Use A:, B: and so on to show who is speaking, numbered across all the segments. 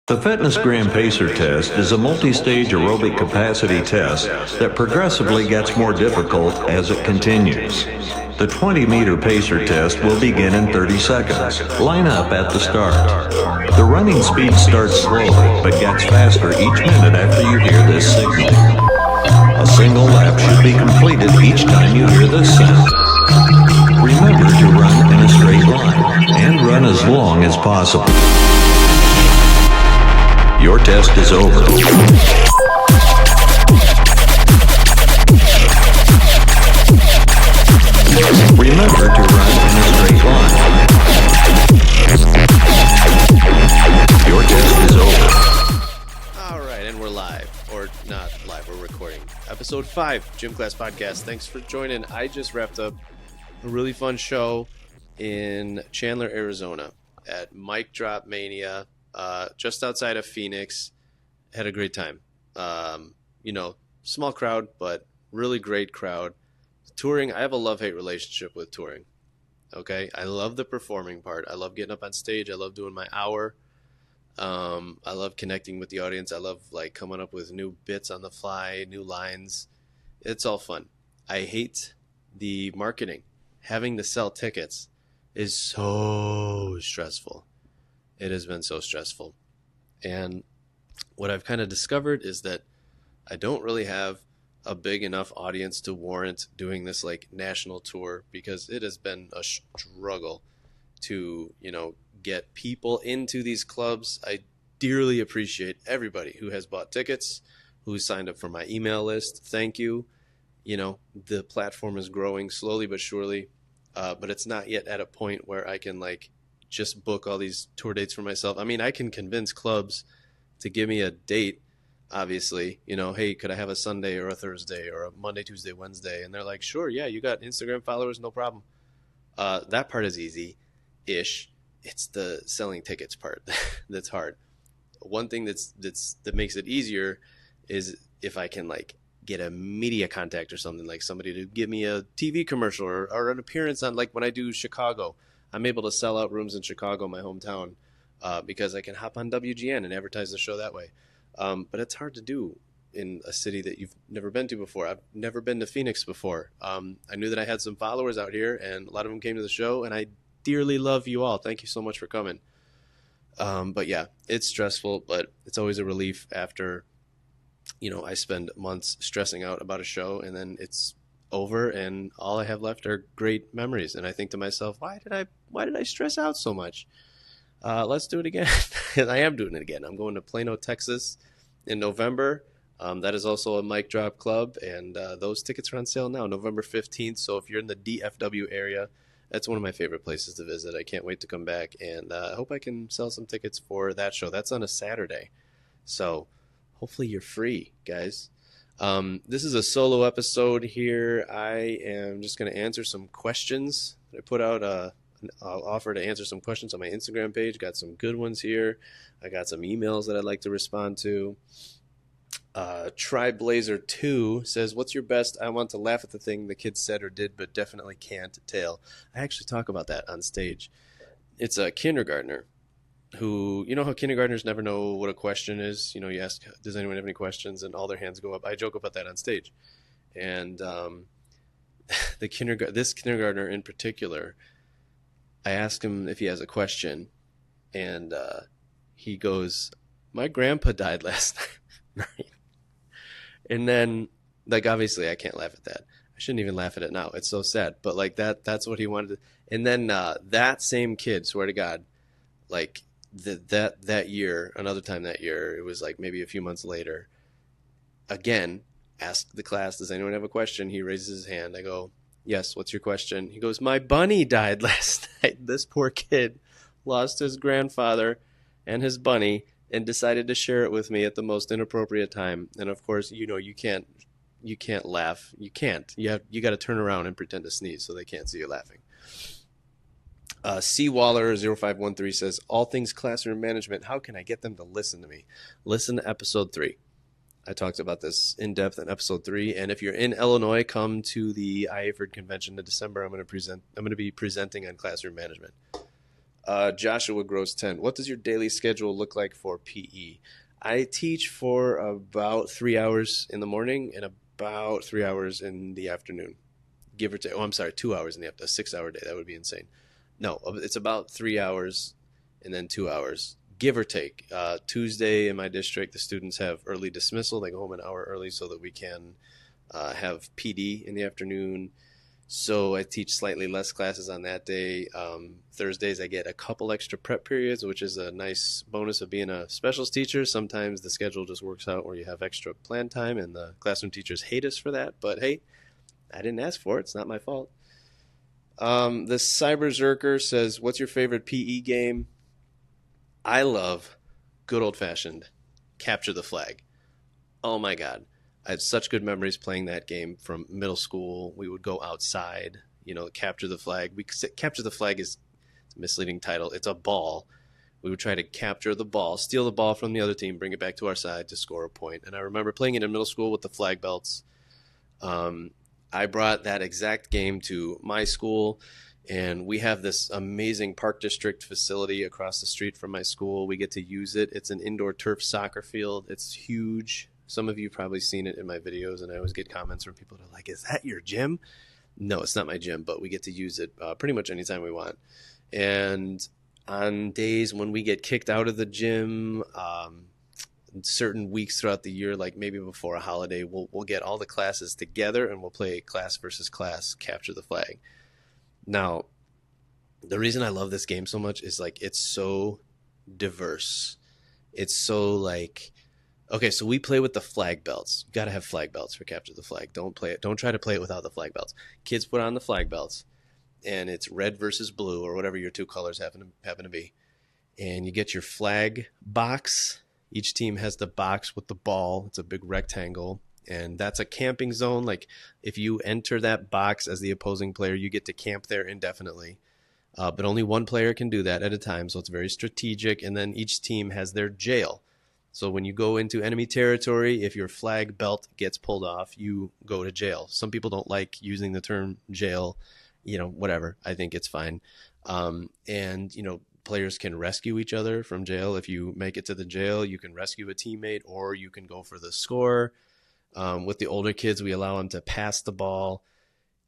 A: The Fitness Gram Pacer test is a multi-stage aerobic capacity test that progressively gets more difficult as it continues. The 20-meter pacer test will begin in 30 seconds. Line up at the start. The running speed starts slowly but gets faster each minute after you hear this signal. A single lap should be completed each time you hear this sound. Remember to run in a straight line and run as long as possible. Your test is over. Remember to run in a straight line. Your test is over.
B: All right, and we're live. Or not live, we're recording. Episode 5, Gym Class Podcast. Thanks for joining. I just wrapped up a really fun show in Chandler, Arizona at Mic Drop Mania. Just outside of Phoenix. Had a great time. Small crowd, but really great crowd. Touring, I have a love-hate relationship with touring. Okay? I love the performing part. I love getting up on stage. I love doing my hour. I love connecting with the audience. I love coming up with new bits on the fly, new lines. It's all fun. I hate the marketing. Having to sell tickets is so stressful. It has been so stressful. And what I've kind of discovered is that I don't really have a big enough audience to warrant doing this national tour, because it has been a struggle to, get people into these clubs. I dearly appreciate everybody who has bought tickets, who signed up for my email list. Thank you. The platform is growing slowly but surely, but it's not yet at a point where I can just book all these tour dates for myself. I mean, I can convince clubs to give me a date, obviously, hey, could I have a Sunday or a Thursday or a Monday, Tuesday, Wednesday? And they're like, sure, yeah, you got Instagram followers, no problem. That part is easy-ish. It's the selling tickets part that's hard. One thing that makes it easier is if I can get a media contact or something, like somebody to give me a TV commercial or an appearance on, when I do Chicago. I'm able to sell out rooms in Chicago, my hometown, because I can hop on WGN and advertise the show that way. But it's hard to do in a city that you've never been to before. I've never been to Phoenix before. I knew that I had some followers out here, and a lot of them came to the show, and I dearly love you all. Thank you so much for coming. But yeah, it's stressful, but it's always a relief after, I spend months stressing out about a show, and then it's over and all I have left are great memories. And I think to myself, why did I stress out so much? Let's do it again. And I am doing it again. I'm going to Plano, Texas in November. That is also a Mic Drop club, and those tickets are on sale now, November 15th. So if you're in the DFW area, that's one of my favorite places to visit. I can't wait to come back, and I hope I can sell some tickets for that show. That's on a Saturday, so hopefully you're free, guys. This is a solo episode here. I am just going to answer some questions. I put out an offer to answer some questions on my Instagram page. Got some good ones here. I got some emails that I'd like to respond to. Triblazer2 says, what's your best I want to laugh at the thing the kid said or did but definitely can't tale? I actually talk about that on stage. It's a kindergartner who, how kindergartners never know what a question is. You ask, does anyone have any questions? And all their hands go up. I joke about that on stage. And this kindergartner in particular, I ask him if he has a question, and he goes, my grandpa died last night. And then, obviously I can't laugh at that. I shouldn't even laugh at it now. It's so sad. But that's what he wanted to. And then that same kid, swear to God, that year, another time that year, it was maybe a few months later, again, ask the class, does anyone have a question? He raises his hand. I go, yes, what's your question? He goes, my bunny died last night. This poor kid lost his grandfather and his bunny and decided to share it with me at the most inappropriate time. And of course, you can't laugh. You can't. You got to turn around and pretend to sneeze so they can't see you laughing. C Waller 0513 says, all things classroom management, how can I get them to listen to me? Listen to episode 3. I talked about this in depth in episode 3. And if you're in Illinois, come to the IAFERD convention in December. I'm going to be presenting on classroom management. Joshua Gross 10. What does your daily schedule look like for PE? I teach for about 3 hours in the morning and about 3 hours in the afternoon, give or take. Oh, I'm sorry, 2 hours in the afternoon. A 6 hour day. That would be insane. No, it's about 3 hours and then 2 hours, give or take. Tuesday in my district, the students have early dismissal. They go home an hour early so that we can have PD in the afternoon. So I teach slightly less classes on that day. Thursdays, I get a couple extra prep periods, which is a nice bonus of being a specials teacher. Sometimes the schedule just works out where you have extra plan time, and the classroom teachers hate us for that. But hey, I didn't ask for it. It's not my fault. The Cyber Zerker says, what's your favorite PE game? I love good old-fashioned capture the flag. Oh my God. I had such good memories playing that game from middle school. We would go outside, capture the flag. Capture the flag is a misleading title. It's a ball. We would try to capture the ball, steal the ball from the other team, bring it back to our side to score a point. And I remember playing it in middle school with the flag belts. I brought that exact game to my school, and we have this amazing park district facility across the street from my school. We get to use it. It's an indoor turf soccer field. It's huge. Some of you probably seen it in my videos, and I always get comments from people that are like, is that your gym? No, it's not my gym, but we get to use it pretty much anytime we want. And on days when we get kicked out of the gym, certain weeks throughout the year, like maybe before a holiday, we'll get all the classes together and we'll play class versus class capture the flag. Now, the reason I love this game so much is like it's so diverse. It's so like, okay, so we play with the flag belts. You got to have flag belts for capture the flag. Don't try to play it without the flag belts. Kids put on the flag belts, and it's red versus blue or whatever your two colors happen to be. And you get your flag box. Each team has the box with the ball. It's a big rectangle, and that's a camping zone. Like if you enter that box as the opposing player, you get to camp there indefinitely. But only one player can do that at a time, so it's very strategic. And then each team has their jail. So when you go into enemy territory, if your flag belt gets pulled off, you go to jail. Some people don't like using the term jail, whatever. I think it's fine. Players can rescue each other from jail. If you make it to the jail, you can rescue a teammate or you can go for the score. With the older kids, we allow them to pass the ball.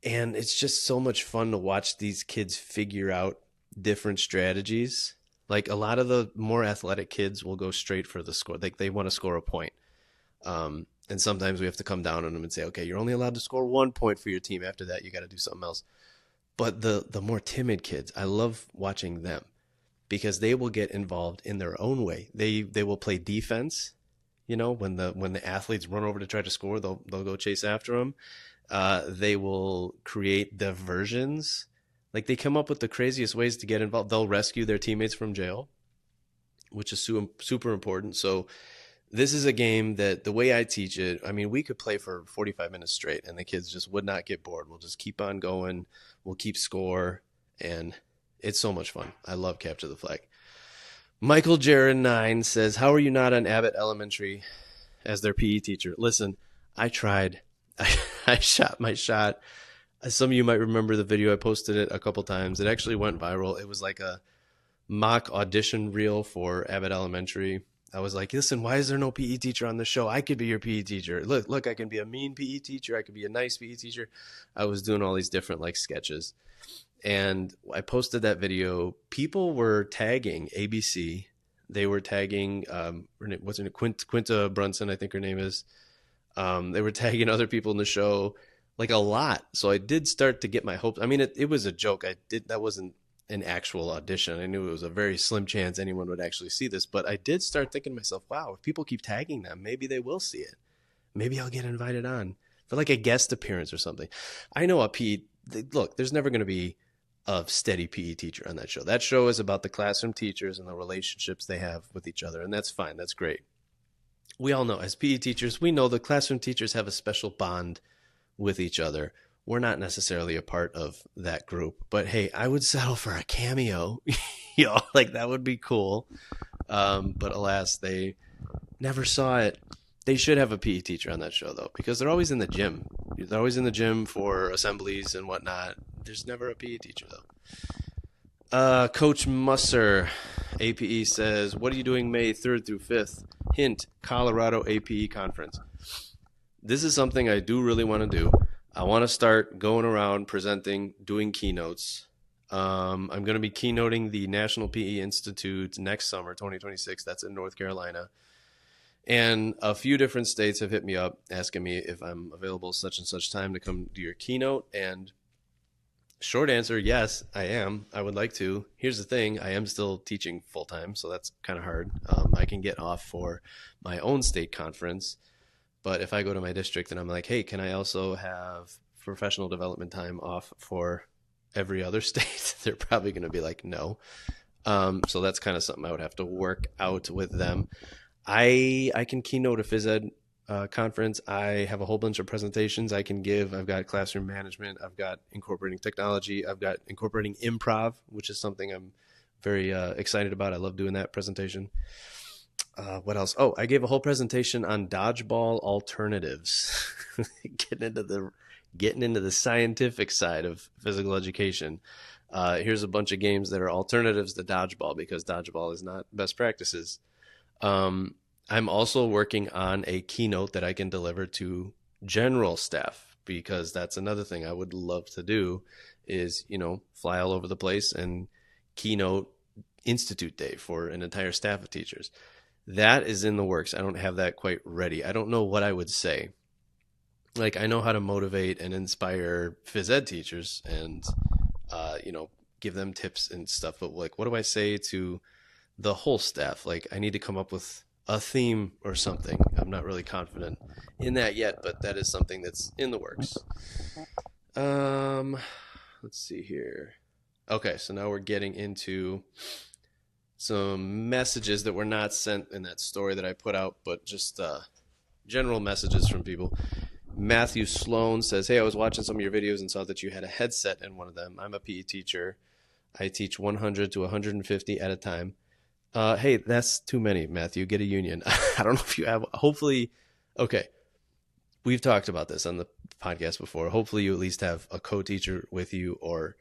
B: And it's just so much fun to watch these kids figure out different strategies. Like a lot of the more athletic kids will go straight for the score. Like they want to score a point. And sometimes we have to come down on them and say, okay, you're only allowed to score 1 point for your team. After that, you got to do something else. But the more timid kids, I love watching them because they will get involved in their own way. They will play defense. When the athletes run over to try to score, they'll go chase after them. They will create diversions. Like they come up with the craziest ways to get involved. They'll rescue their teammates from jail, which is super important. So this is a game that the way I teach it, I mean, we could play for 45 minutes straight and the kids just would not get bored. We'll just keep on going. We'll keep score. And it's so much fun. I love capture the flag. Michael Jaron 9 says, how are you not on Abbott Elementary as their PE teacher? Listen, I tried. I shot my shot. Some of you might remember the video. I posted it a couple times. It actually went viral. It was like a mock audition reel for Abbott Elementary. I was like, listen, why is there no PE teacher on the show? I could be your PE teacher. Look, I can be a mean PE teacher. I could be a nice PE teacher. I was doing all these different like sketches. And I posted that video. People were tagging ABC. They were tagging, what's her name? Quinta Brunson, I think her name is. They were tagging other people in the show. Like a lot. So I did start to get my hopes. I mean, it was a joke. That wasn't an actual audition. I knew it was a very slim chance anyone would actually see this, but I did start thinking to myself, wow, if people keep tagging them, maybe they will see it. Maybe I'll get invited on for like a guest appearance or something. I know look, there's never going to be a steady PE teacher on that show. That show is about the classroom teachers and the relationships they have with each other. And that's fine. That's great. We all know as PE teachers, we know the classroom teachers have a special bond with each other. We're not necessarily a part of that group, but hey, I would settle for a cameo. Like that would be cool. But alas, they never saw it. They should have a PE teacher on that show though, because they're always in the gym. They're always in the gym for assemblies and whatnot. There's never a PE teacher though. Coach Musser, APE says, "What are you doing May 3rd through 5th? Hint: Colorado APE conference." This is something I do really want to do. I want to start going around presenting, doing keynotes. I'm going to be keynoting the National PE Institute next summer, 2026. That's in North Carolina. And a few different states have hit me up asking me if I'm available such and such time to come do your keynote. And short answer, yes, I am. I would like to. Here's the thing, I am still teaching full time, so that's kind of hard. I can get off for my own state conference, but if I go to my district and I'm like, hey, can I also have professional development time off for every other state? They're probably going to be like, no. So that's kind of something I would have to work out with them. I can keynote a phys ed conference. I have a whole bunch of presentations I can give. I've got classroom management. I've got incorporating technology. I've got incorporating improv, which is something I'm very excited about. I love doing that presentation. What else? Oh, I gave a whole presentation on dodgeball alternatives, getting into the scientific side of physical education. Here's a bunch of games that are alternatives to dodgeball because dodgeball is not best practices. I'm also working on a keynote that I can deliver to general staff because that's another thing I would love to do is, fly all over the place and keynote Institute Day for an entire staff of teachers. That is in the works. I don't have that quite ready. I don't know what I would say. Like, I know how to motivate and inspire phys ed teachers and, give them tips and stuff. But like, what do I say to the whole staff? Like, I need to come up with a theme or something. I'm not really confident in that yet, but that is something that's in the works. Let's see here. Okay, so now we're getting into some messages that were not sent in that story that I put out, but just general messages from people. Matthew Sloan says, hey, I was watching some of your videos and saw that you had a headset in one of them. I'm a PE teacher. I teach 100 to 150 at a time. Hey, that's too many, Matthew. Get a union. I don't know if you have, hopefully, okay. We've talked about this on the podcast before. Hopefully you at least have a co-teacher with you or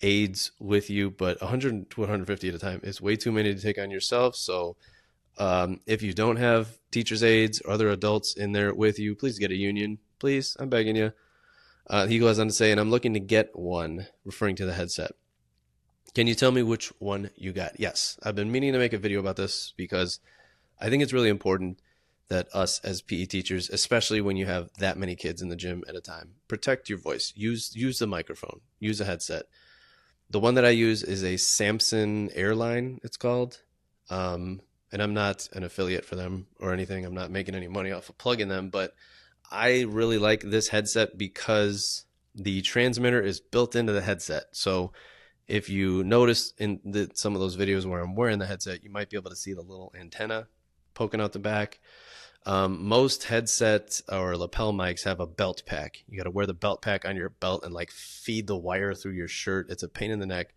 B: aides with you, but 100 to 150 at a time is way too many to take on yourself. So if you don't have teachers' aides or other adults in there with you, please get a union. Please, I'm begging you. He goes on to say, and I'm looking to get one, referring to the headset. Can you tell me which one you got? Yes, I've been meaning to make a video about this because I think it's really important that us as PE teachers, especially when you have that many kids in the gym at a time, protect your voice. Use the microphone. Use a headset. The one that I use is a Samson Airline, it's called. And I'm not an affiliate for them or anything. I'm not making any money off of plugging them, but I really like this headset because the transmitter is built into the headset. So if you notice in some of those videos where I'm wearing the headset, you might be able to see the little antenna poking out the back. Most headset or lapel mics have a belt pack. You got to wear the belt pack on your belt and like feed the wire through your shirt. It's a pain in the neck.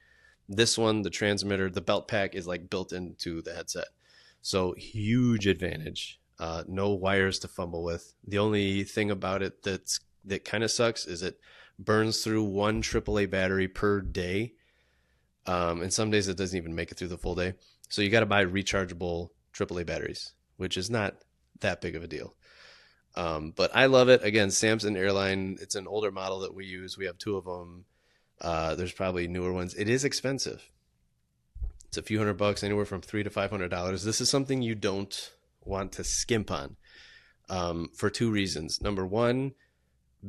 B: This one, the transmitter, the belt pack is like built into the headset. So huge advantage. No wires to fumble with. The only thing about it that kind of sucks is it burns through one AAA battery per day. And some days it doesn't even make it through the full day. So you got to buy rechargeable AAA batteries, which is not that big of a deal. But I love it. Again, Samson Airline, it's an older model that we use. We have two of them. There's probably newer ones. It is expensive. It's a few $100, anywhere from $300 to $500. This is something you don't want to skimp on for two reasons. Number one,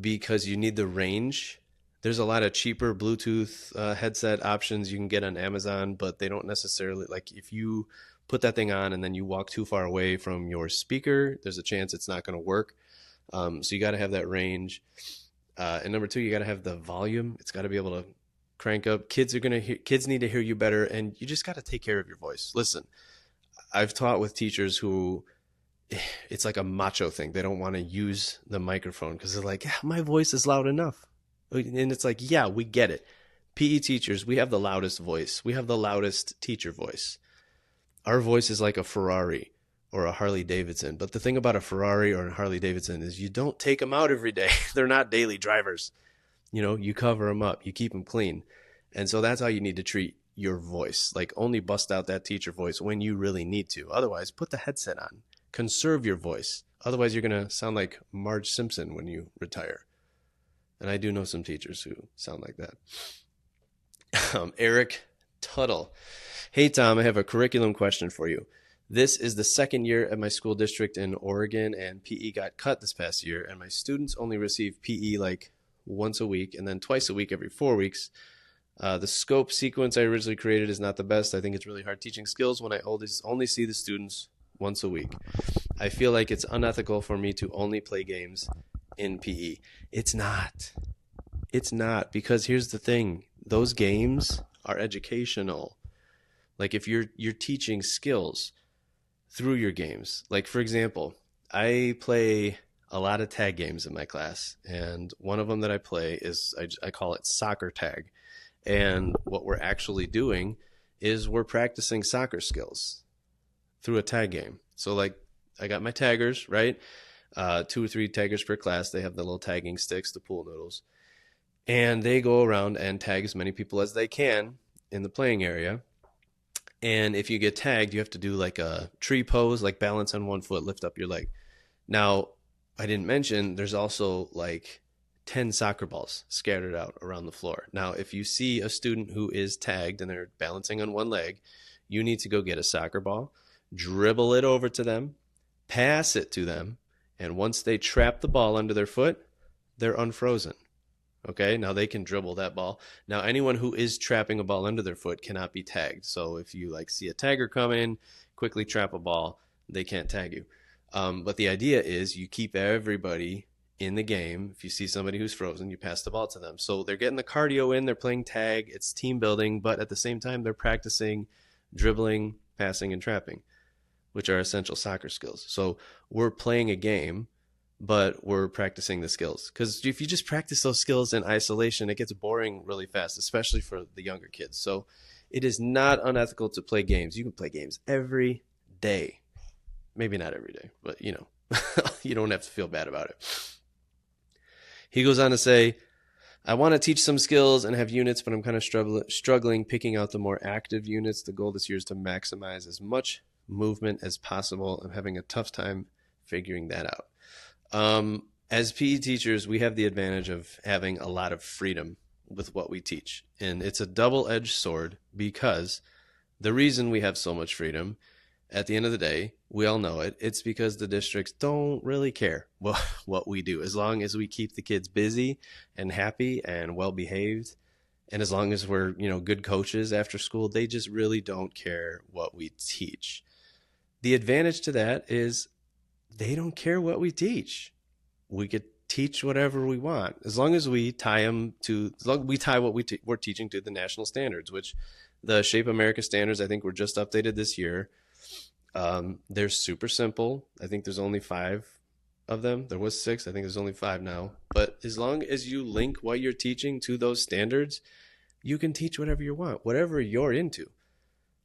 B: because you need the range. There's a lot of cheaper Bluetooth headset options you can get on Amazon, but they don't necessarily, like if you put that thing on and then you walk too far away from your speaker, there's a chance it's not going to work. So you got to have that range. And number two, you got to have the volume. It's got to be able to crank up. Kids need to hear you better, and you just got to take care of your voice. Listen, I've taught with teachers who it's like a macho thing. They don't want to use the microphone because they're like, my voice is loud enough. And it's like, yeah, we get it. PE teachers, we have the loudest voice. We have the loudest teacher voice. Our voice is like a Ferrari or a Harley Davidson. But the thing about a Ferrari or a Harley Davidson is you don't take them out every day. They're not daily drivers. You cover them up. You keep them clean. And so that's how you need to treat your voice. Like, only bust out that teacher voice when you really need to. Otherwise, put the headset on. Conserve your voice. Otherwise, you're going to sound like Marge Simpson when you retire. And I do know some teachers who sound like that. Eric Tuttle. Hey, Tom, I have a curriculum question for you. This is the second year at my school district in Oregon, and PE got cut this past year, and my students only receive PE like once a week and then twice a week every 4 weeks. The scope sequence I originally created is not the best. I think it's really hard teaching skills when I only see the students once a week. I feel like it's unethical for me to only play games in PE. It's not. It's not, because here's the thing. Those games are educational. Like, if you're teaching skills through your games. Like, for example, I play a lot of tag games in my class, and one of them that I play is, I call it soccer tag. And what we're actually doing is we're practicing soccer skills through a tag game. So, like, I got my taggers, right? 2 or 3 taggers per class. They have the little tagging sticks, the pool noodles. And they go around and tag as many people as they can in the playing area. And if you get tagged, you have to do like a tree pose, like balance on one foot, lift up your leg. Now, I didn't mention there's also like 10 soccer balls scattered out around the floor. Now, if you see a student who is tagged and they're balancing on one leg, you need to go get a soccer ball, dribble it over to them, pass it to them, and once they trap the ball under their foot, they're unfrozen. Okay, now they can dribble that ball. Now, anyone who is trapping a ball under their foot cannot be tagged. So if you like see a tagger come in, quickly trap a ball, they can't tag you. But the idea is you keep everybody in the game. If you see somebody who's frozen, you pass the ball to them. So they're getting the cardio in, they're playing tag, it's team building, but at the same time, they're practicing dribbling, passing, and trapping, which are essential soccer skills. So we're playing a game, but we're practicing the skills. Because if you just practice those skills in isolation, it gets boring really fast, especially for the younger kids. So it is not unethical to play games. You can play games every day. Maybe not every day, but you don't have to feel bad about it. He goes on to say, I want to teach some skills and have units, but I'm kind of struggling picking out the more active units. The goal this year is to maximize as much movement as possible. I'm having a tough time figuring that out. As PE teachers, we have the advantage of having a lot of freedom with what we teach. And it's a double-edged sword, because the reason we have so much freedom, at the end of the day, we all know it, it's because the districts don't really care what we do. As long as we keep the kids busy and happy and well-behaved, and as long as we're, good coaches after school, they just really don't care what we teach. The advantage to that is they don't care what we teach. We could teach whatever we want, as long as we tie what we're teaching to the national standards, which the Shape America standards, I think, were just updated this year. They're super simple. I think there's only 5 of them. There was 6. I think there's only 5 now. But as long as you link what you're teaching to those standards, you can teach whatever you want, whatever you're into.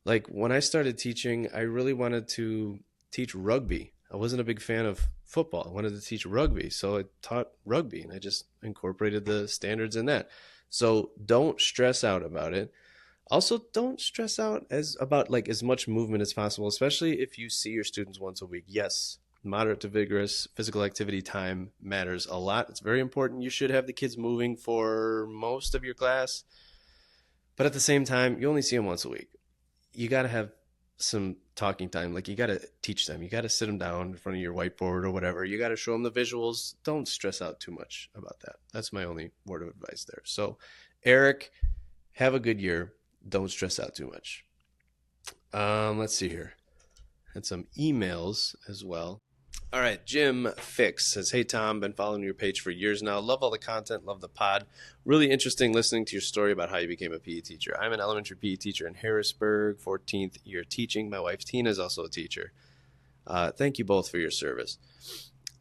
B: Like, when I started teaching, I really wanted to teach rugby. I wasn't a big fan of football. I wanted to teach rugby, so I taught rugby, and I just incorporated the standards in that. So don't stress out about it. Also, don't stress out about as much movement as possible, especially if you see your students once a week. Yes, moderate to vigorous physical activity time matters a lot. It's very important. You should have the kids moving for most of your class. But at the same time, you only see them once a week. You got to have some talking time. Like, you got to teach them. You got to sit them down in front of your whiteboard or whatever. You got to show them the visuals. Don't stress out too much about that. That's my only word of advice there. So, Eric, have a good year. Don't stress out too much. Let's see here. Had some emails as well. All right, Jim Fix says, hey, Tom, been following your page for years now. Love all the content, love the pod. Really interesting listening to your story about how you became a PE teacher. I'm an elementary PE teacher in Harrisburg, 14th year teaching. My wife, Tina, is also a teacher. Thank you both for your service.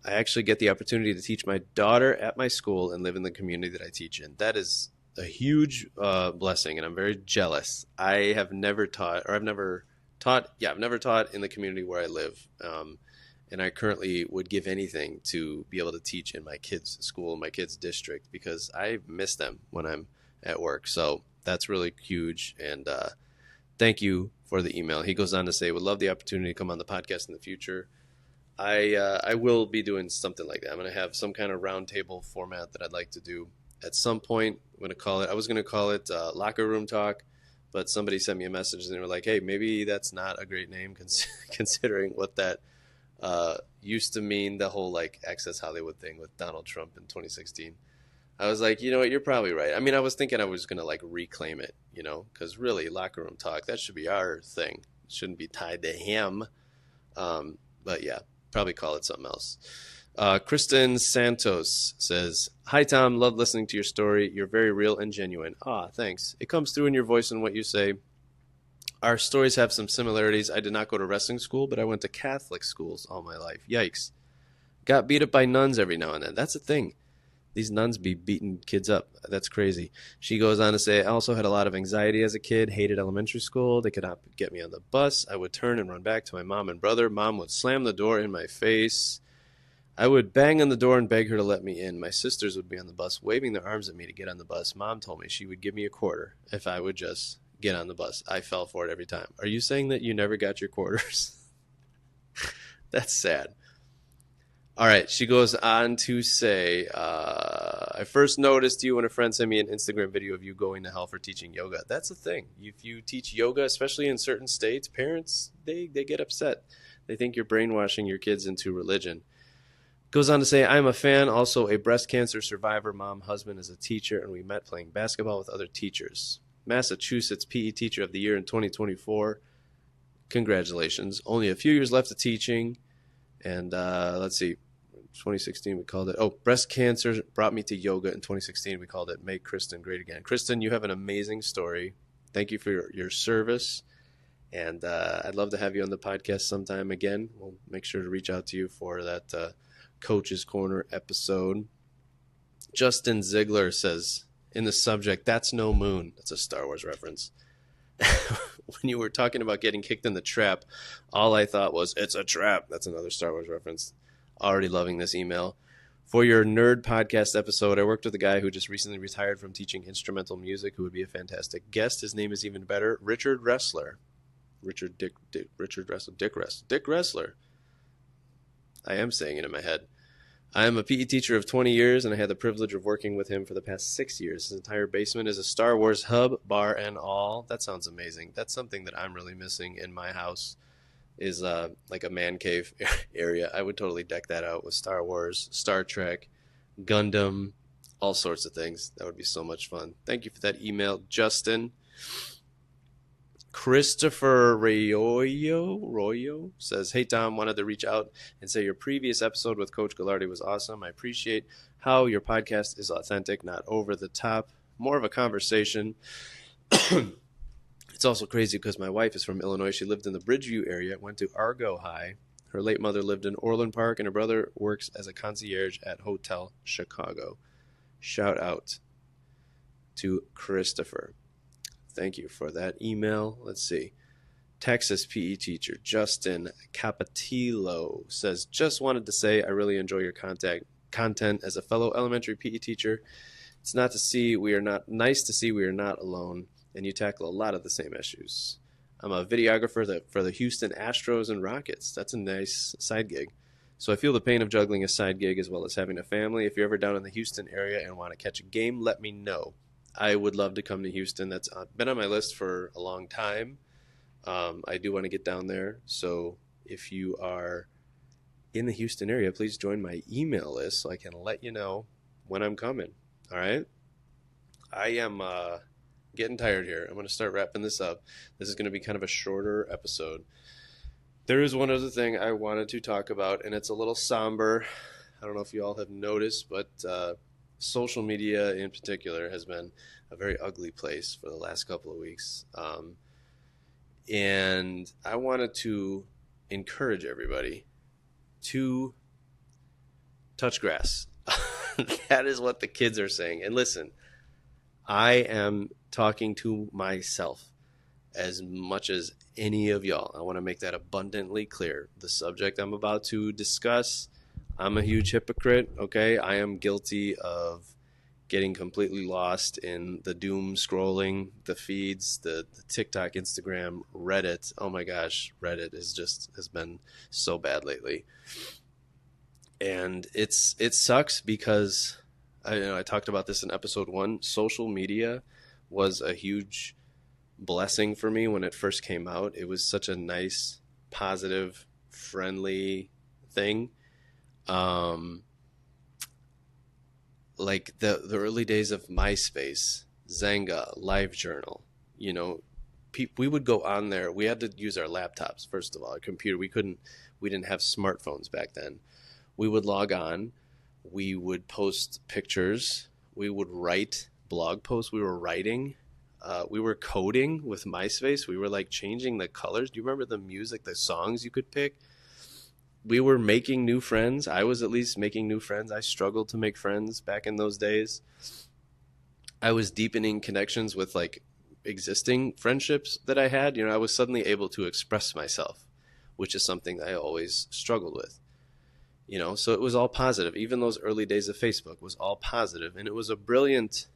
B: I actually get the opportunity to teach my daughter at my school and live in the community that I teach in. That is a huge blessing, and I'm very jealous. I've never taught in the community where I live. And I currently would give anything to be able to teach in my kids' school, my kids' district, because I miss them when I'm at work. So that's really huge. And thank you for the email. He goes on to say, would love the opportunity to come on the podcast in the future. I will be doing something like that. I'm going to have some kind of roundtable format that I'd like to do at some point. I was going to call it Locker Room Talk, but somebody sent me a message and they were like, hey, maybe that's not a great name considering what that used to mean, the whole like Access Hollywood thing with Donald Trump in 2016. I was like, you know what, you're probably right. I mean, I was thinking I was going to like reclaim it, because really Locker Room Talk, that should be our thing. It shouldn't be tied to him. But yeah, probably call it something else. Kristen Santos says, hi, Tom. Love listening to your story. You're very real and genuine. Thanks. It comes through in your voice and what you say. Our stories have some similarities. I did not go to wrestling school, but I went to Catholic schools all my life. Yikes. Got beat up by nuns every now and then. That's a thing. These nuns be beating kids up. That's crazy. She goes on to say, I also had a lot of anxiety as a kid, hated elementary school. They could not get me on the bus. I would turn and run back to my mom and brother. Mom would slam the door in my face. I would bang on the door and beg her to let me in. My sisters would be on the bus waving their arms at me to get on the bus. Mom told me she would give me a quarter if I would just get on the bus. I fell for it every time. Are you saying that you never got your quarters? That's sad. All right, she goes on to say, I first noticed you when a friend sent me an Instagram video of you going to hell for teaching yoga. That's the thing. If you teach yoga, especially in certain states, parents, they get upset. They think you're brainwashing your kids into religion. Goes on to say, I'm a fan, also a breast cancer survivor. Mom, husband is a teacher, and we met playing basketball with other teachers. Massachusetts PE Teacher of the Year in 2024. Congratulations. Only a few years left of teaching. And let's see. 2016 we called it breast cancer brought me to yoga. In 2016 we called it Make Kristen Great Again. Kristen, you have an amazing story. Thank you for your service, and I'd love to have you on the podcast sometime again. We'll make sure to reach out to you for that Coach's Corner episode. Justin Ziegler says in the subject, that's no moon. That's a Star Wars reference. When you were talking about getting kicked in the trap, all I thought was, it's a trap. That's another Star Wars reference. Already loving this email. For your nerd podcast episode, I worked with a guy who just recently retired from teaching instrumental music who would be a fantastic guest. His name is even better, Richard Ressler. Dick Ressler. I am saying it in my head. I am a PE teacher of 20 years, and I had the privilege of working with him for the past 6 years. His entire basement is a Star Wars hub, bar, and all. That sounds amazing. That's something that I'm really missing in my house, is like a man cave area. I would totally deck that out with Star Wars, Star Trek, Gundam, all sorts of things. That would be so much fun. Thank you for that email, Justin. Christopher Royo says, hey, Tom, wanted to reach out and say your previous episode with Coach Gallardi was awesome. I appreciate how your podcast is authentic, not over the top, more of a conversation. It's also crazy because my wife is from Illinois. She lived in the Bridgeview area, went to Argo High. Her late mother lived in Orland Park, and her brother works as a concierge at Hotel Chicago. Shout out to Christopher. Thank you for that email. Let's see. Texas PE teacher Justin Capatillo says, just wanted to say I really enjoy your content as a fellow elementary PE teacher. It's nice to see we are not alone, and you tackle a lot of the same issues. I'm a videographer for the Houston Astros and Rockets. That's a nice side gig. So I feel the pain of juggling a side gig as well as having a family. If you're ever down in the Houston area and want to catch a game, let me know. I would love to come to Houston. That's been on my list for a long time. I do want to get down there. So if you are in the Houston area, please join my email list so I can let you know when I'm coming. All right? I am getting tired here. I'm going to start wrapping this up. This is going to be kind of a shorter episode. There is one other thing I wanted to talk about, and it's a little somber. I don't know if you all have noticed, but social media in particular has been a very ugly place for the last couple of weeks. And I wanted to encourage everybody to touch grass. That is what the kids are saying. And listen, I am talking to myself as much as any of y'all. I want to make that abundantly clear. The subject I'm about to discuss, I'm a huge hypocrite, okay? I am guilty of getting completely lost in the doom scrolling, the feeds, the TikTok, Instagram, Reddit. Oh my gosh, Reddit has been so bad lately. And it sucks because I talked about this in episode 1. Social media was a huge blessing for me when it first came out. It was such a nice, positive, friendly thing. Like the early days of MySpace, Zanga, LiveJournal, you know, we would go on there. We had to use our laptops, first of all, our computer. We didn't have smartphones back then. We would log on. We would post pictures. We would write blog posts. We were writing. We were coding with MySpace. We were like changing the colors. Do you remember the music, the songs you could pick? We were making new friends. I was at least making new friends. I struggled to make friends back in those days. I was deepening connections with like existing friendships that I had. You know, I was suddenly able to express myself, which is something that I always struggled with. You know, so it was all positive. Even those early days of Facebook was all positive, and it was a brilliant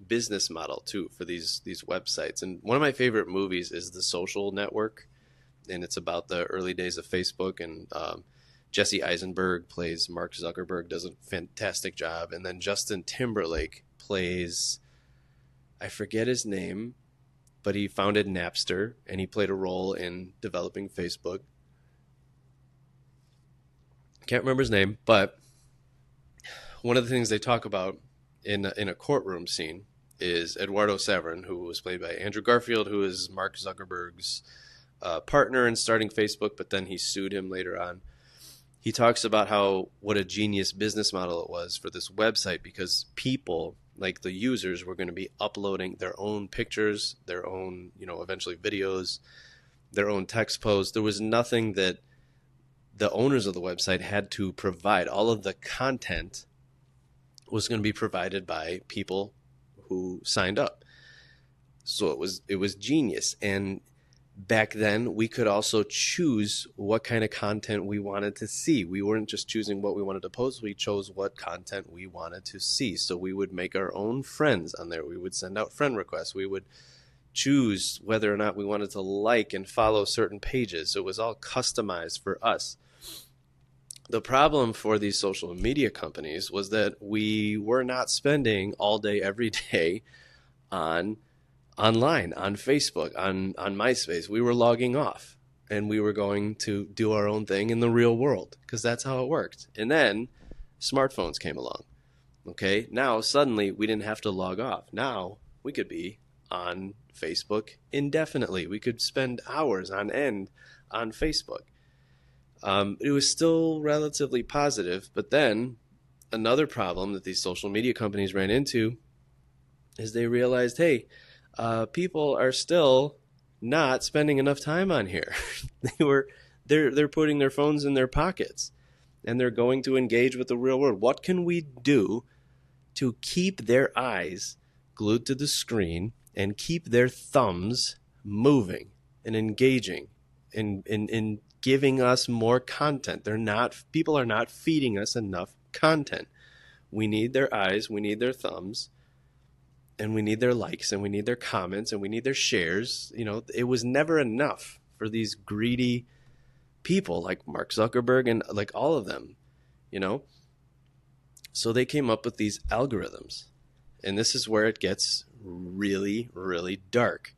B: business model too for these websites. And one of my favorite movies is The Social Network, and it's about the early days of Facebook. And Jesse Eisenberg plays Mark Zuckerberg, does a fantastic job. And then Justin Timberlake plays, I forget his name, but he founded Napster, and he played a role in developing Facebook. Can't remember his name, but one of the things they talk about in a courtroom scene is Eduardo Saverin, who was played by Andrew Garfield, who is Mark Zuckerberg's partner in starting Facebook, but then he sued him later on. He talks about what a genius business model it was for this website, because people, like the users, were going to be uploading their own pictures, their own, eventually videos, their own text posts. There was nothing that the owners of the website had to provide. All of the content was going to be provided by people who signed up. So it was genius. And back then, we could also choose what kind of content we wanted to see. We weren't just choosing what we wanted to post. We chose what content we wanted to see. So we would make our own friends on there. We would send out friend requests. We would choose whether or not we wanted to like and follow certain pages. So it was all customized for us. The problem for these social media companies was that we were not spending all day, every day online, on Facebook, on MySpace. We were logging off, and we were going to do our own thing in the real world, because that's how it worked. And then smartphones came along. Okay, now suddenly we didn't have to log off. Now we could be on Facebook indefinitely. We could spend hours on end on Facebook. It was still relatively positive, but then another problem that these social media companies ran into is they realized, hey, people are still not spending enough time on here. They're putting their phones in their pockets, and they're going to engage with the real world. What can we do to keep their eyes glued to the screen and keep their thumbs moving and engaging in giving us more content? People are not feeding us enough content. We need their eyes, we need their thumbs, and we need their likes, and we need their comments, and we need their shares. It was never enough for these greedy people like Mark Zuckerberg and like all of them, So they came up with these algorithms. And this is where it gets really, really dark.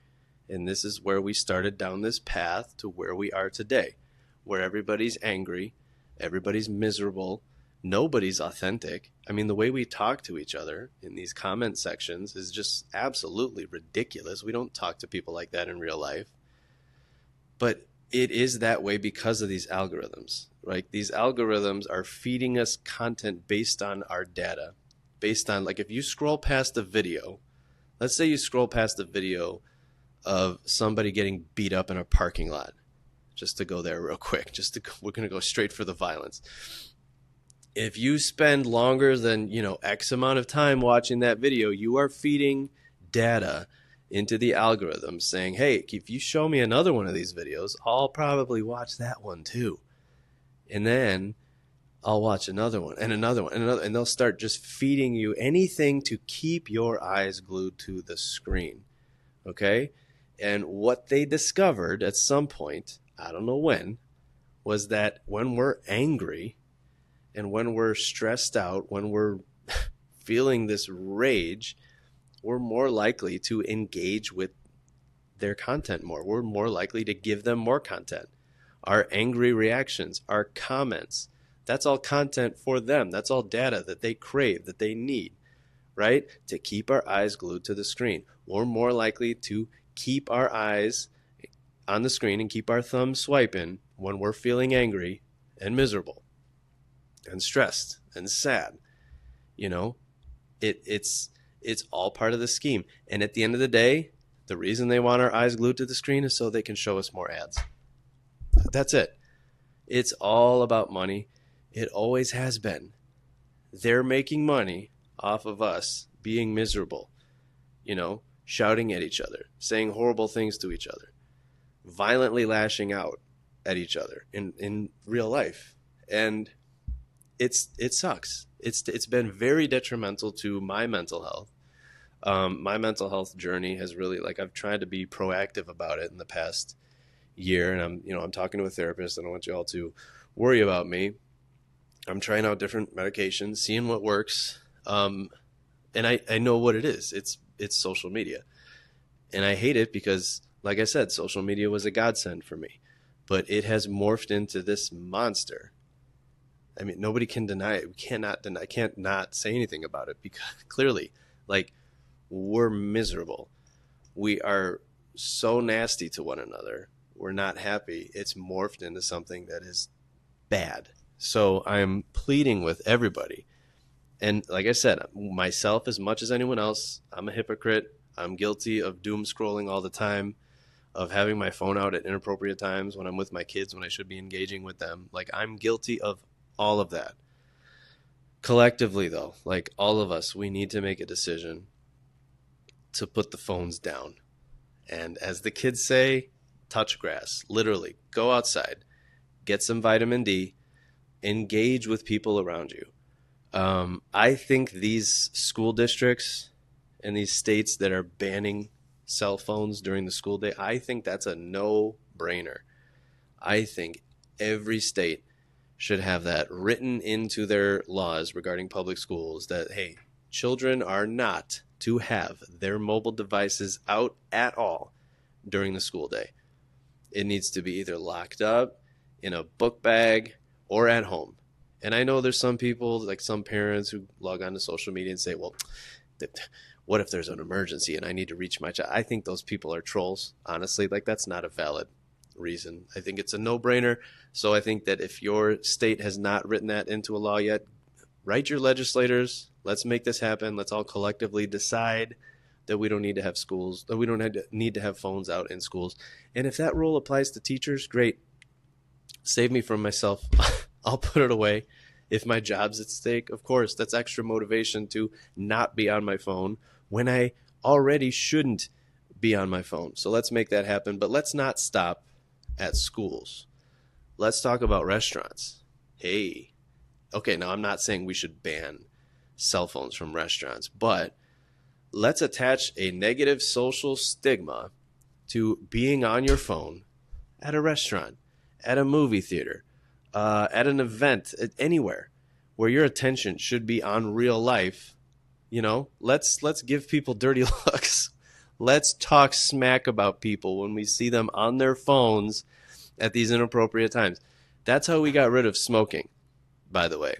B: And this is where we started down this path to where we are today, where everybody's angry, everybody's miserable, nobody's authentic. I mean, the way we talk to each other in these comment sections is just absolutely ridiculous. We don't talk to people like that in real life. But it is that way because of these algorithms, right? These algorithms are feeding us content based on our data, based on, like, if you scroll past a video, let's say you scroll past a video of somebody getting beat up in a parking lot, just to go there real quick, we're going to go straight for the violence. If you spend longer than, X amount of time watching that video, you are feeding data into the algorithm saying, hey, if you show me another one of these videos, I'll probably watch that one too. And then I'll watch another one and another one and another, and they'll start just feeding you anything to keep your eyes glued to the screen. Okay? And what they discovered at some point, I don't know when, was that when we're angry and when we're stressed out, when we're feeling this rage, we're more likely to engage with their content more. We're more likely to give them more content. Our angry reactions, our comments, that's all content for them. That's all data that they crave, that they need, right? To keep our eyes glued to the screen. We're more likely to keep our eyes on the screen and keep our thumbs swiping when we're feeling angry and miserable and stressed and sad. You know, it's all part of the scheme. And at the end of the day, the reason they want our eyes glued to the screen is so they can show us more ads. That's it. It's all about money. It always has been. They're making money off of us being miserable, you know, shouting at each other, saying horrible things to each other, violently lashing out at each other in real life. And it sucks. It's been very detrimental to my mental health. My mental health journey has really, like, I've tried to be proactive about it in the past year, and I'm talking to a therapist. I don't want you all to worry about me. I'm trying out different medications, seeing what works. And I know what it is. It's social media. And I hate it because, like I said, social media was a godsend for me. But it has morphed into this monster. I mean, nobody can deny it. I can't not say anything about it because clearly, like, we're miserable. We are so nasty to one another. We're not happy. It's morphed into something that is bad. So I'm pleading with everybody. And like I said, myself as much as anyone else, I'm a hypocrite. I'm guilty of doom scrolling all the time, of having my phone out at inappropriate times when I'm with my kids when I should be engaging with them. Like, I'm guilty of all of that. Collectively, though, like all of us, we need to make a decision to put the phones down. And as the kids say, touch grass. Literally, go outside, get some vitamin D, engage with people around you. I think these school districts and these states that are banning cell phones during the school day, I think that's a no-brainer. I think every state should have that written into their laws regarding public schools that, hey, children are not to have their mobile devices out at all during the school day. It needs to be either locked up in a book bag or at home. And I know there's some people, like some parents, who log on to social media and say, well, what if there's an emergency and I need to reach my child? I think those people are trolls, honestly. Like, that's not a valid reason. I think it's a no-brainer. So I think that if your state has not written that into a law yet, write your legislators. Let's make this happen. Let's all collectively decide that we don't need to have schools, that we don't need to have phones out in schools. And if that rule applies to teachers, great. Save me from myself. I'll put it away. If my job's at stake, of course, that's extra motivation to not be on my phone when I already shouldn't be on my phone. So let's make that happen. But let's not stop at schools. Let's talk about restaurants. Hey, okay, now I'm not saying we should ban cell phones from restaurants, but let's attach a negative social stigma to being on your phone at a restaurant, at a movie theater, at an event, anywhere where your attention should be on real life. You know, let's give people dirty looks. Let's talk smack about people when we see them on their phones at these inappropriate times. That's how we got rid of smoking, by the way.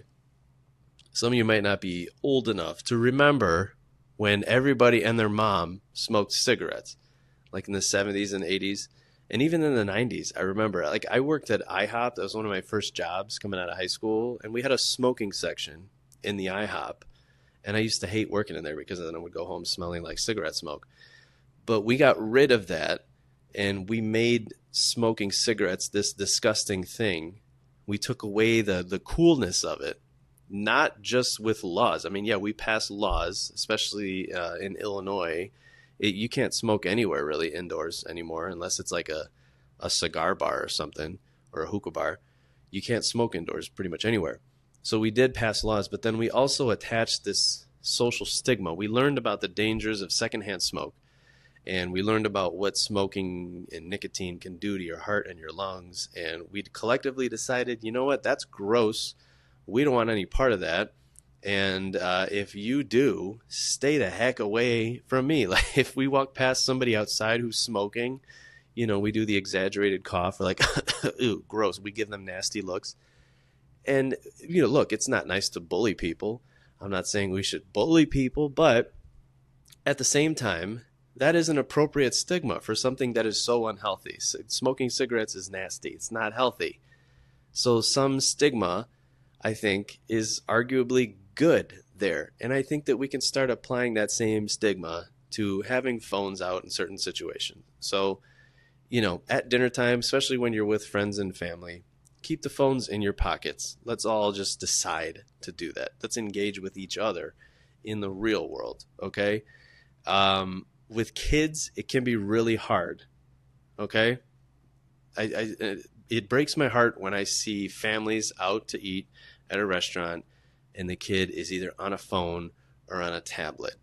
B: Some of you might not be old enough to remember when everybody and their mom smoked cigarettes, like in the 70s and 80s. And even in the 90s, I remember, like, I worked at IHOP. That was one of my first jobs coming out of high school. And we had a smoking section in the IHOP. And I used to hate working in there because then I would go home smelling like cigarette smoke. But we got rid of that, and we made smoking cigarettes this disgusting thing. We took away the coolness of it, not just with laws. I mean, yeah, we passed laws, especially in Illinois. You can't smoke anywhere really indoors anymore unless it's like a cigar bar or something, or a hookah bar. You can't smoke indoors pretty much anywhere. So we did pass laws, but then we also attached this social stigma. We learned about the dangers of secondhand smoke, and we learned about what smoking and nicotine can do to your heart and your lungs. And we collectively decided, you know what, that's gross. We don't want any part of that. And if you do, stay the heck away from me. Like if we walk past somebody outside who's smoking, we do the exaggerated cough. We're like, ooh, gross. We give them nasty looks. And, look, it's not nice to bully people. I'm not saying we should bully people, but at the same time, that is an appropriate stigma for something that is so unhealthy. Smoking cigarettes is nasty. It's not healthy. So some stigma, I think, is arguably good there. And I think that we can start applying that same stigma to having phones out in certain situations. So, at dinner time, especially when you're with friends and family, keep the phones in your pockets. Let's all just decide to do that. Let's engage with each other in the real world, okay? With kids, it can be really hard, okay? It breaks my heart when I see families out to eat at a restaurant and the kid is either on a phone or on a tablet.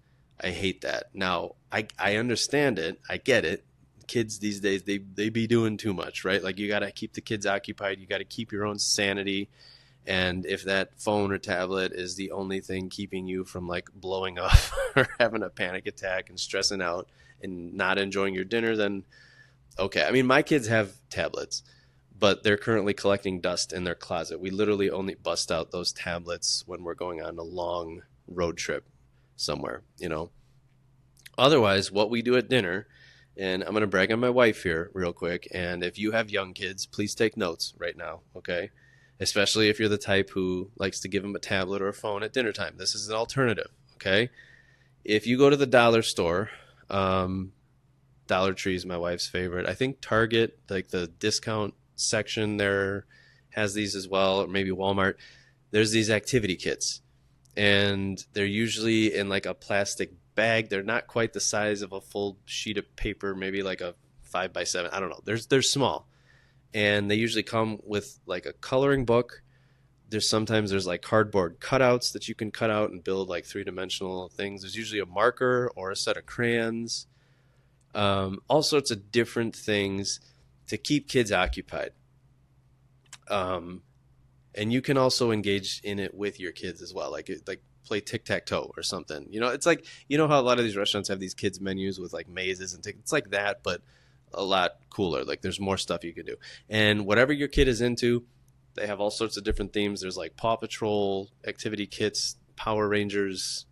B: I hate that. Now, I understand it. I get it. Kids these days, they be doing too much, right? Like you got to keep the kids occupied. You got to keep your own sanity. And if that phone or tablet is the only thing keeping you from like blowing up or having a panic attack and stressing out and not enjoying your dinner, then okay. I mean, my kids have tablets, but they're currently collecting dust in their closet. We literally only bust out those tablets when we're going on a long road trip somewhere, Otherwise, what we do at dinner, and I'm going to brag on my wife here real quick, and if you have young kids, please take notes right now, okay? Especially if you're the type who likes to give them a tablet or a phone at dinner time. This is an alternative, okay? If you go to the dollar store, Dollar Tree is my wife's favorite. I think Target, like the discount section there, has these as well, or maybe Walmart. There's these activity kits, and they're usually in like a plastic bag. They're not quite the size of a full sheet of paper, maybe like a 5x7. I don't know. They're small, and they usually come with like a coloring book. There's like cardboard cutouts that you can cut out and build like three-dimensional things. There's usually a marker or a set of crayons, all sorts of different things to keep kids occupied. And you can also engage in it with your kids as well, like play tic-tac-toe or something. It's like, how a lot of these restaurants have these kids menus with like mazes and it's like that, but a lot cooler. Like there's more stuff you can do. And whatever your kid is into, they have all sorts of different themes. There's like Paw Patrol activity kits, Power Rangers,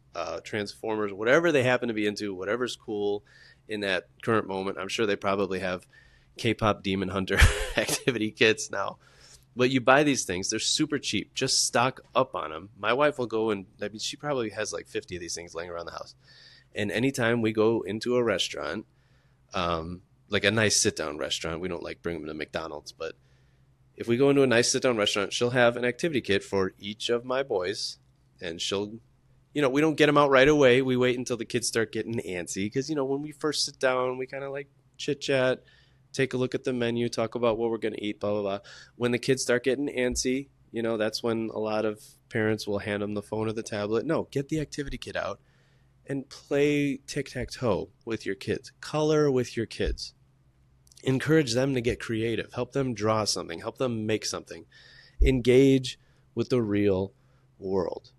B: Transformers, whatever they happen to be into, whatever's cool in that current moment. I'm sure they probably have K-pop Demon Hunter activity kits now. But you buy these things, they're super cheap. Just stock up on them. My wife will go and, she probably has like 50 of these things laying around the house. And anytime we go into a restaurant, like a nice sit-down restaurant, we don't like bring them to McDonald's, but if we go into a nice sit-down restaurant, she'll have an activity kit for each of my boys. And she'll, we don't get them out right away. We wait until the kids start getting antsy because, when we first sit down, we kind of like chit-chat, take a look at the menu, talk about what we're going to eat, blah, blah, blah. When the kids start getting antsy, that's when a lot of parents will hand them the phone or the tablet. No, get the activity kit out and play tic-tac-toe with your kids. Color with your kids. Encourage them to get creative. Help them draw something. Help them make something. Engage with the real world.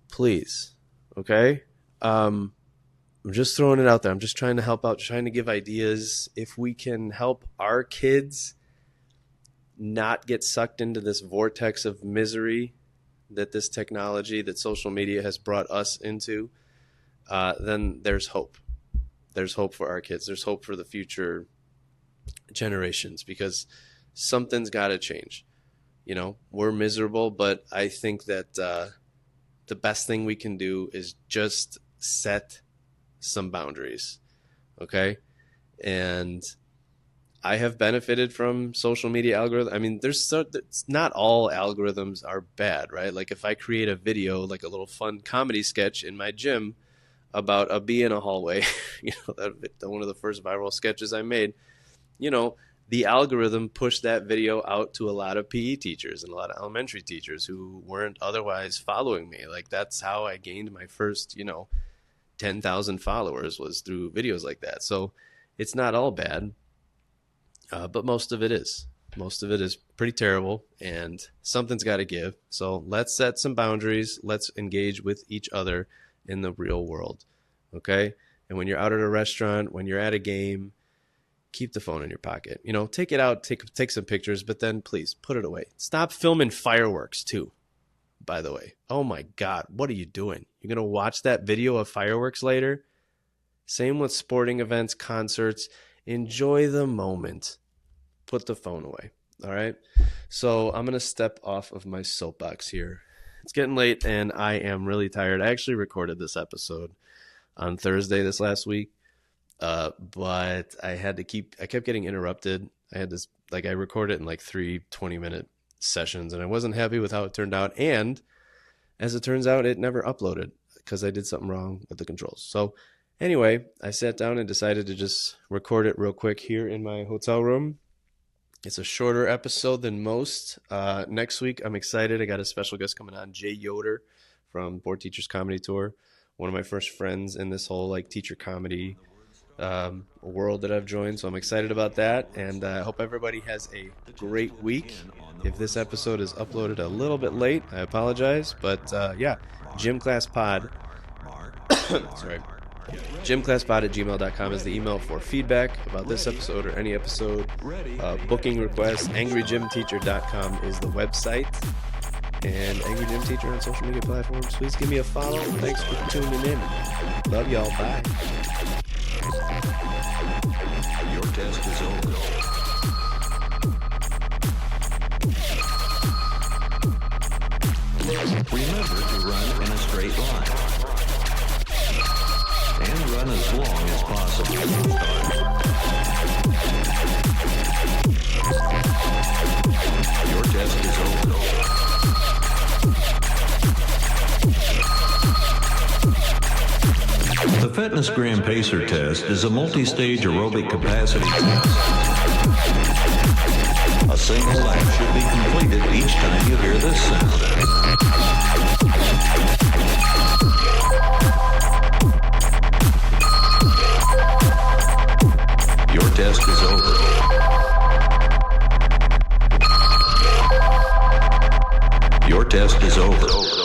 B: Please. Okay? I'm just throwing it out there. I'm just trying to help out, trying to give ideas. If we can help our kids not get sucked into this vortex of misery that this technology, that social media has brought us into, then there's hope. There's hope for our kids. There's hope for the future generations because something's got to change. We're miserable, but I think that the best thing we can do is just set some boundaries. Okay. And I have benefited from social media algorithms. I mean, it's not all algorithms are bad, right? Like if I create a video, like a little fun comedy sketch in my gym about a bee in a hallway, that one of the first viral sketches I made, the algorithm pushed that video out to a lot of PE teachers and a lot of elementary teachers who weren't otherwise following me. Like, that's how I gained my first, 10,000 followers, was through videos like that. So it's not all bad, but most of it is. Most of it is pretty terrible, and something's got to give. So let's set some boundaries. Let's engage with each other in the real world, okay? And when you're out at a restaurant, when you're at a game, keep the phone in your pocket. Take it out, take some pictures, but then please put it away. Stop filming fireworks too, by the way. Oh my God, what are you doing? You're going to watch that video of fireworks later? Same with sporting events, concerts. Enjoy the moment. Put the phone away, all right? So I'm going to step off of my soapbox here. It's getting late, and I am really tired. I actually recorded this episode on Thursday this last week. But I kept getting interrupted. I had this, I recorded in 3 20-minute sessions, and I wasn't happy with how it turned out. And as it turns out, it never uploaded because I did something wrong with the controls. So anyway, I sat down and decided to just record it real quick here in my hotel room. It's a shorter episode than most. Next week, I'm excited. I got a special guest coming on, Jay Yoder from Board Teachers Comedy Tour. One of my first friends in this whole teacher comedy world that I've joined, so I'm excited about that, and I hope everybody has a great week. If this episode is uploaded a little bit late, I apologize, but yeah, gymclasspod sorry, gymclasspod@gmail.com is the email for feedback about this episode or any episode. Booking requests, angrygymteacher.com is the website, and Angry Gym Teacher on social media platforms. Please give me a follow. Thanks for tuning in. Love y'all. Bye.
A: Your test is over. Remember to run in a straight line. And run as long as possible. Your test is over. The FitnessGram Pacer test is a multi-stage aerobic capacity test. A single lap should be completed each time you hear this sound. Your test is over. Your test is over.